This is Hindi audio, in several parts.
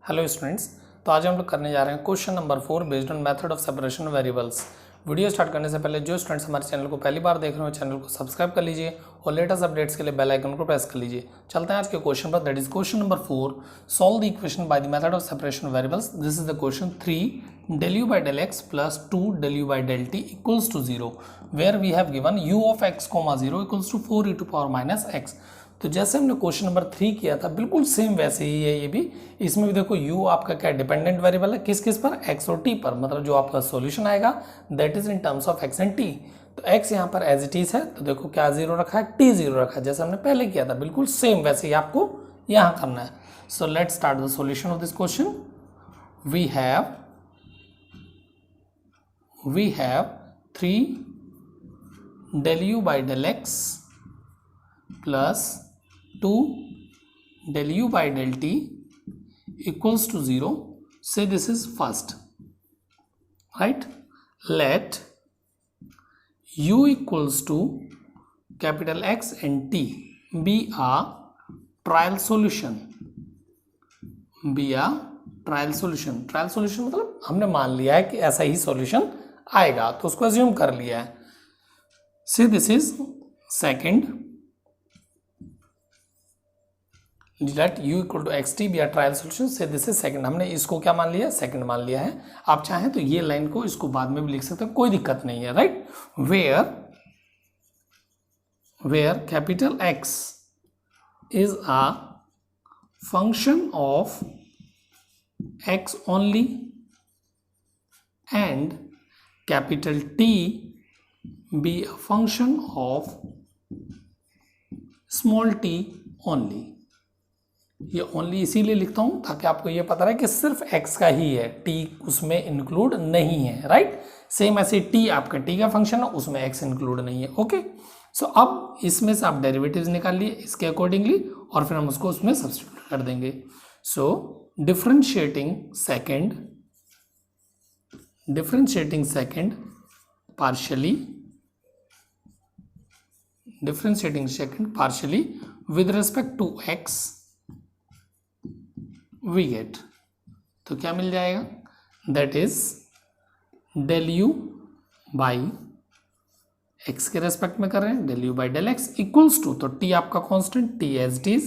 हेलो स्टूडेंट्स, तो आज हम लोग करने जा रहे हैं question number 4 based on method of separation of variables. Video start करने से पहले जो स्टूडेंट्स हमारे चैनल को पहली बार देख रहे हो चैनल को सब्सक्राइब कर लीजिए और लेटेस्ट अपडेट्स के लिए बेल आइकन को प्रेस कर लीजिए। चलते हैं आज के क्वेश्चन पर, that is question number 4, solve the equation by the method of separation of variables. This is the question 3 del u by del x plus 2 del u by del t equals to 0 where we have given u of x, 0 equals to 4 e to power minus x। तो जैसे हमने क्वेश्चन नंबर 3 किया था बिल्कुल सेम वैसे ही है ये भी। इसमें भी देखो u आपका क्या डिपेंडेंट वेरिएबल है, किस किस पर, x और t पर, मतलब जो आपका सॉल्यूशन आएगा that is in terms of x and t। तो x यहाँ पर एज इट इज है, तो देखो क्या 0 रखा है, t 0 रखा है, जैसे हमने पहले किया था बिल्कुल सेम वैसे ही आपको यहाँ करना है। So let's start the solution of this question. we have 3 del u by del x plus 2 del u by del t equals to 0. Say this is first, right? Let u equals to capital X and t be a trial solution. Trial solution मतलब हमने मान लिया है कि ऐसा ही सॉल्यूशन आएगा, तो उसको अज्यूम कर लिया है। See this is second, let u equal to x t be a trial solution. So this is second, हमने इसको क्या मान लिया, सेकंड मान लिया है। आप चाहें तो ये लाइन को इसको बाद में भी लिख सकते हैं, कोई दिक्कत नहीं है, right. Where capital X is a function of x only and capital T be a function of small t only। ये only इसीलिए लिखता हूं ताकि आपको ये पता रहे कि सिर्फ x का ही है, t उसमें इंक्लूड नहीं है, राइट। सेम ऐसे t आपका t का फंक्शन है, उसमें x इंक्लूड नहीं है, ओके। सो अब इसमें से आप डेरिवेटिव्स निकाल लिए इसके अकॉर्डिंगली और फिर हम उसको उसमें सब्स्टिट्यूट कर देंगे। सो differentiating second partially with respect to x we get, तो क्या मिल जाएगा, that is del u by x के रेस्पेक्ट में कर रहे हैं, del u by del x equals to, तो t आपका constant, t as it is,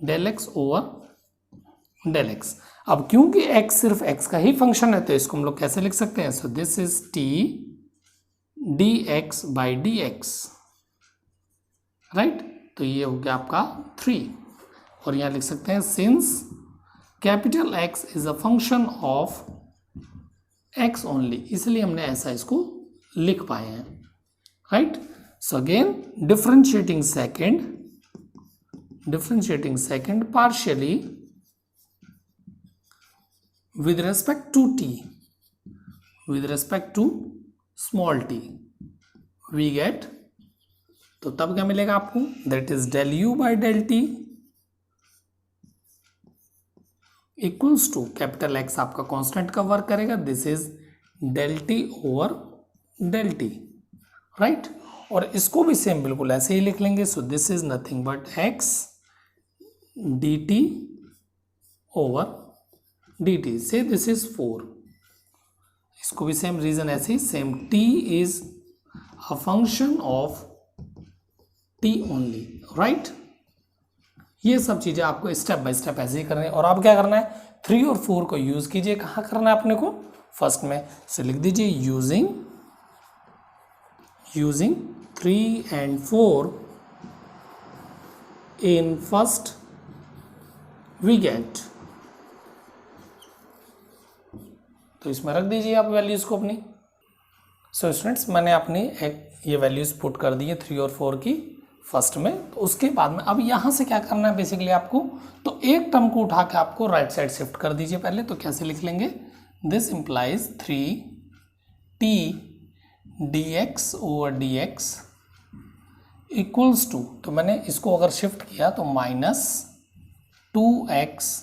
del x over del x। अब क्योंकि x सिर्फ x का ही फंक्शन है तो इसको हम लोग कैसे लिख सकते हैं, so this is t dx by dx, right. तो ये हो गया आपका 3, और यहां लिख सकते हैं since capital X is a function of x only, इसलिए हमने ऐसा इसको लिख पाए हैं, right. So again differentiating second partially with respect to small t we get, तो तब क्या मिलेगा आपको, that is del u by del t equals to capital X आपका कांस्टेंट का वर्क करेगा, this is del t over del t, right. और इसको भी सेम बिल्कुल ऐसे ही लिख लेंगे, so this is nothing but x dt over dt, say this is 4। इसको भी सेम रीजन ऐसे ही, same t is a function of t only, right. ये सब चीजें आपको स्टेप बाय स्टेप ऐसे ही करनी है। और अब क्या करना है, 3 और 4 को यूज कीजिए, कहाँ करना है अपने को, फर्स्ट में। से लिख दीजिए using 3 and 4 in first we get, तो इसमें रख दीजिए आप वैल्यूज को अपनी। सो स्टूडेंट्स, मैंने अपनी एक ये वैल्यूज पुट कर दी है 3 और 4 की फर्स्ट में। तो उसके बाद में अब यहाँ से क्या करना है बेसिकली आपको, तो एक टर्म को उठा के आपको राइट साइड शिफ्ट कर दीजिए पहले। तो कैसे लिख लेंगे, this implies 3t dx over dx equals to, तो मैंने इसको अगर शिफ्ट किया तो minus 2x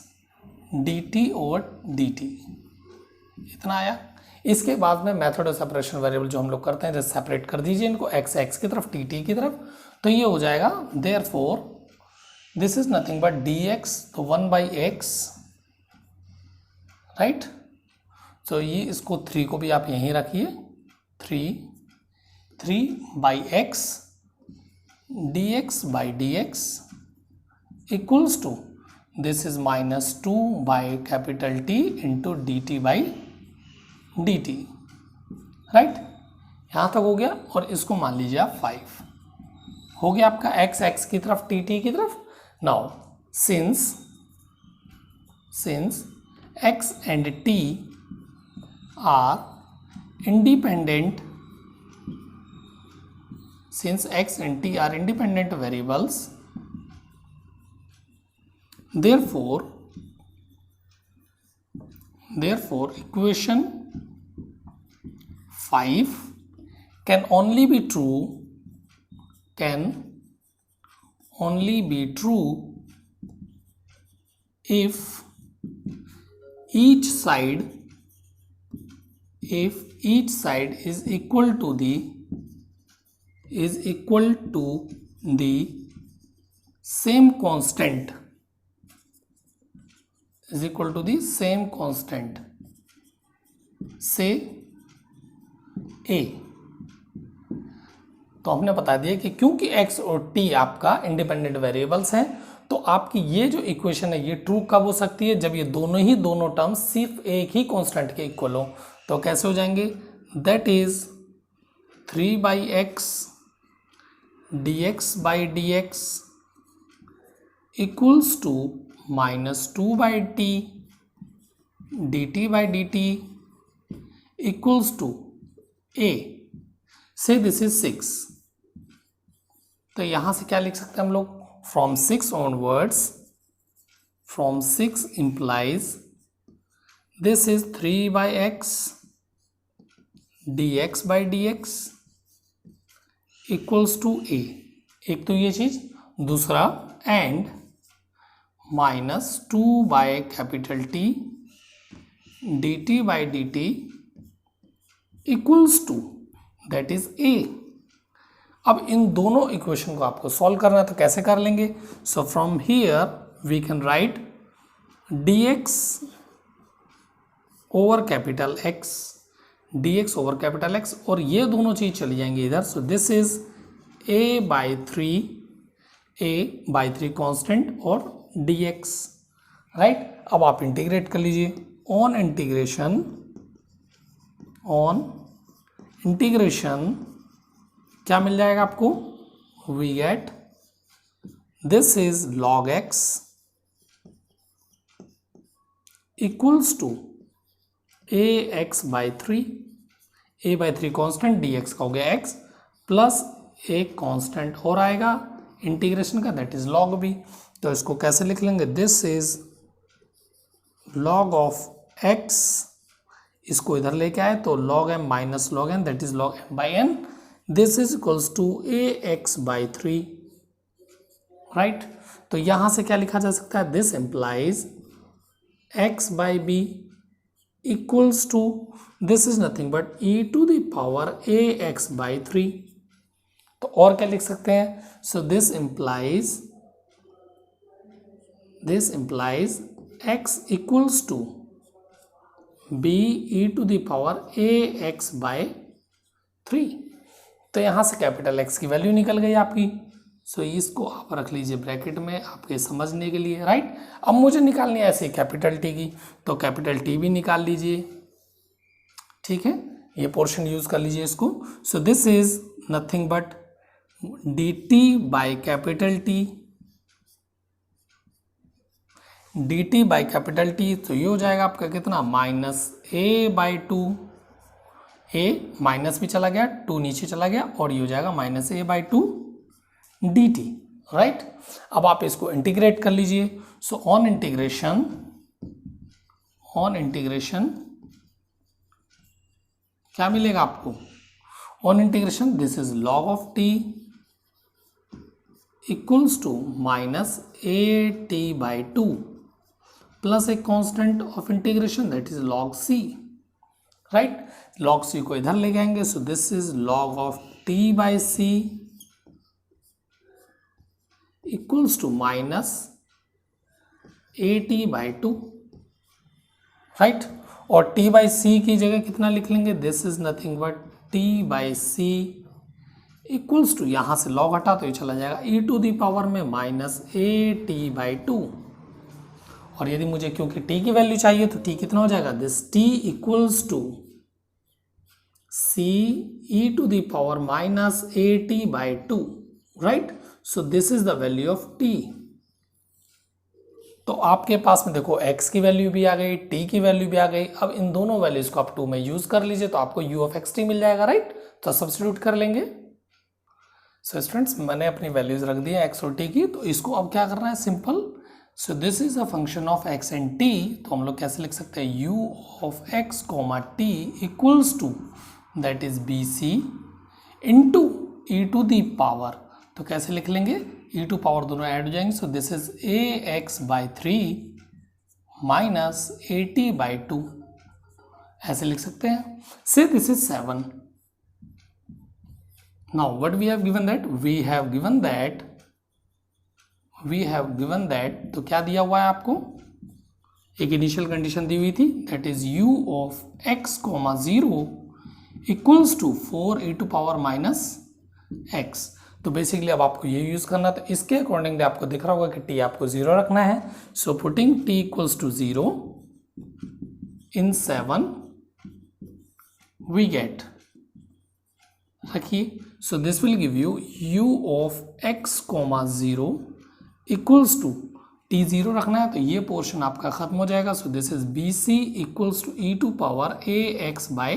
dt over dt, इतना आया। इसके बाद में मेथड ऑफ सेपरेशन वेरिएबल जो हम लोग करते हैं, सेपरेट कर दीजिए इनको, x की तरफ, t की तरफ, तो ये हो जाएगा therefore this is nothing but dx, तो 1/x राइट। तो ये इसको 3 को भी आप यहीं रखिए, 3 by x dx by dx equals to this is -2 by capital T into dt by dt, right. यहाँ तक हो गया। और इसको मान लीजिए आप 5 हो गया आपका x की तरफ t की तरफ। Now since x and t are independent, since x and t are independent variables, therefore equation 5 can only be true if each side is equal to the same constant, say a। तो हमने बता दिया कि क्योंकि x और t आपका इंडिपेंडेंट वेरिएबल्स हैं, तो आपकी ये जो इक्वेशन है ये ट्रू कब हो सकती है, जब ये दोनों टर्म्स सिर्फ एक ही कांस्टेंट के इक्वल हो। तो कैसे हो जाएंगे, that is 3 by x dx by dx equals to -2 by t dt by dt equals to a। So this is 6। तो यहां से क्या लिख सकते हैं हम लोग, from 6 onwards, from 6 implies this is 3 by x dx by dx equals to a। एक तो ये चीज, दूसरा and -2 by capital T dt by dt equals to that is a। अब इन दोनों इक्वेशन को आपको सॉल्व करना है, तो कैसे कर लेंगे। So from here we can write dx over capital x, और ये दोनों चीज चली जाएंगी इधर। So this is a by 3 constant और dx, राइट। अब आप इंटीग्रेट कर लीजिए। ऑन इंटीग्रेशन क्या मिल जाएगा आपको, we get this is log x equals to ax by 3 constant dx का हो गया x प्लस एक कांस्टेंट और आएगा इंटीग्रेशन का, दैट इज log b। तो इसको कैसे लिख लेंगे, this is log of x, इसको इधर लेके आए तो log m minus log n, that is log m by n। This is equals to ax by 3, right. तो यहां से क्या लिखा जा सकता है, this implies x by b equals to this is nothing but e to the power ax by 3। तो और क्या लिख सकते हैं, so this implies x equals to b e to the power ax by 3। तो यहां से कैपिटल X की वैल्यू निकल गई आपकी। सो इसको आप रख लीजिए ब्रैकेट में आपके समझने के लिए, राइट। अब मुझे निकालनी है ऐसे कैपिटल T की, तो कैपिटल T भी निकाल लीजिए, ठीक है। ये पोर्शन यूज कर लीजिए इसको। सो this is nothing but dt by capital T, तो ये हो जाएगा आपका कितना, -a बाई 2, a माइनस भी चला गया, 2 नीचे चला गया, और ये हो जाएगा -a बाई 2 dt, राइट। अब आप इसको इंटीग्रेट कर लीजिए। सो ऑन इंटीग्रेशन क्या मिलेगा आपको, on integration this is log of t equals to -at by 2 plus a constant of integration that is log c, right. log c को इधर ले जाएंगे, so this is log of t by c equals to -at by 2, right. और t बाई सी की जगह कितना लिख लेंगे, this is nothing but t by c equals to, यहाँ से लॉग हटा तो ये चला जाएगा e टू दी पावर में minus a t by to. और यदि मुझे क्योंकि t की वैल्यू चाहिए तो t कितना हो जाएगा, this t equals to c e to the power minus a t by two, right. So this is the value of t। तो आपके पास में देखो x की वैल्यू भी आ गई, t की वैल्यू भी आ गई। अब इन दोनों वैल्यूज को आप 2 में यूज कर लीजिए तो आपको u ऑफ xt मिल जाएगा, राइट। तो सब्स्टिट्यूट कर लेंगे। सो स्टूडेंट्स मैंने अपनी वैल्यूज रख दी है x और t की, तो इसको अब क्या करना है, simple. So this is a function of x and t, तो हम लोग कैसे लिख सकते हैं, u of x comma t equals to that is b c into e to the power, तो कैसे लिख लेंगे, ई टू पावर दोनों ऐड हो जाएंगे। So this is a x by three minus a t by two, ऐसे लिख सकते हैं। So this is 7। Now what we have given that, we have given that, तो क्या दिया हुआ है आपको, एक इनिशियल कंडीशन दी हुई थी, that is u of x comma 0 equals to 4 e to power minus x। तो बेसिकली अब आपको ये यूज करना, तो इसके अकॉर्डिंगली आपको दिख रहा होगा कि t आपको 0 रखना है। So putting t equals to 0 in 7 we get, रखिए। So this will give you u of x comma 0 equals to t 0 रखना है तो ये पोर्शन आपका खत्म हो जाएगा। So this is b c equals to e to power a x by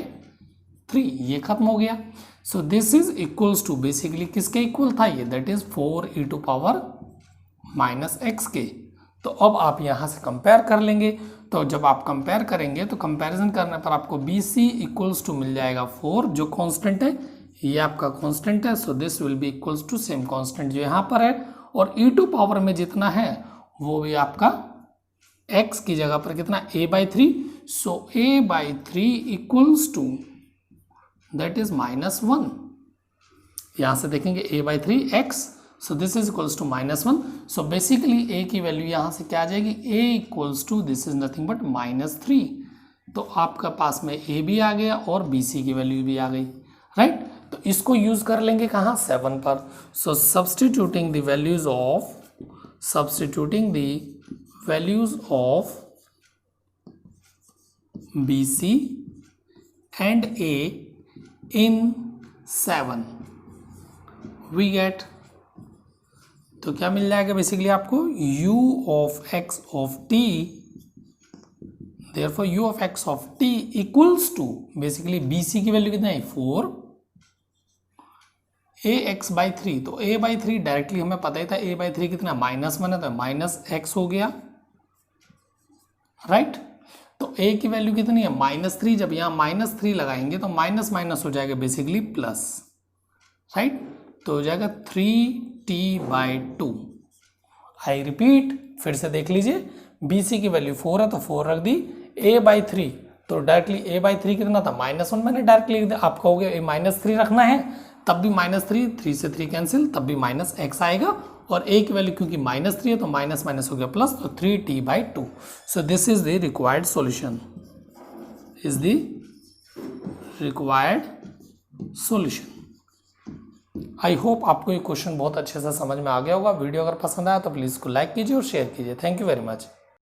3, ये खत्म हो गया। So this is equals to, basically किसके इक्वल था ये, that is 4 e to power minus x के। तो अब आप यहाँ से कंपेयर कर लेंगे, तो जब आप कंपेयर करेंगे तो कंपैरिजन करने पर आपको बी सी इक्वल्स टू मिल जाएगा 4, जो कांस्टेंट है, ये आपका कांस्टेंट है। So this will be equals to same constant जो यहाँ पर है, और ई टू पावर में जितना है वो भी आपका x की जगह पर कितना, a by 3। So a by 3 equals to that is -1। यहाँ से देखेंगे a by 3 x, so this is equals to -1। सो बेसिकली a की वैल्यू यहाँ से क्या आ जाएगी, a equals to this is nothing but -3। तो आपका पास में a भी आ गया और bc की वैल्यू भी आ गई, राइट। तो इसको यूज कर लेंगे कहाँ, 7 पर। So substituting the values of BC and A in 7 we get, तो क्या मिल जाएगा बेसिकली आपको, u of x of t, therefore u of x of t equals to, basically BC की वैल्यू कितना है 4, ax बाई 3, तो a बाई 3 डायरेक्टली हमें पता ही था, a बाई 3 कितना -1 है, तो -x हो गया, राइट। तो a की वैल्यू कितनी है -3, जब यहाँ -3 लगाएंगे तो माइनस माइनस हो जाएगा बेसिकली प्लस, राइट। तो हो जाएगा 3t बाई 2। आई रिपीट, फिर से देख लीजिए, BC की वैल्यू 4 है तो 4 रख दी, a बाई 3, तो डायरेक्टली a बाई 3 कितना था -1, मैंने डायरेक्टली लिख दिया। आपका हो गया -3 रखना है, तब भी -3 से 3 कैंसिल, तब भी -x आएगा, और a की वैल्यू क्योंकि -3 है तो माइनस माइनस हो गया प्लस, तो 3t by 2। So this is the required solution, I hope आपको ये क्वेश्चन बहुत अच्छे से समझ में आ गया होगा। वीडियो अगर पसंद आया तो प्लीज़ इसको लाइक कीजिए और शेयर कीजिए। Thank you very much.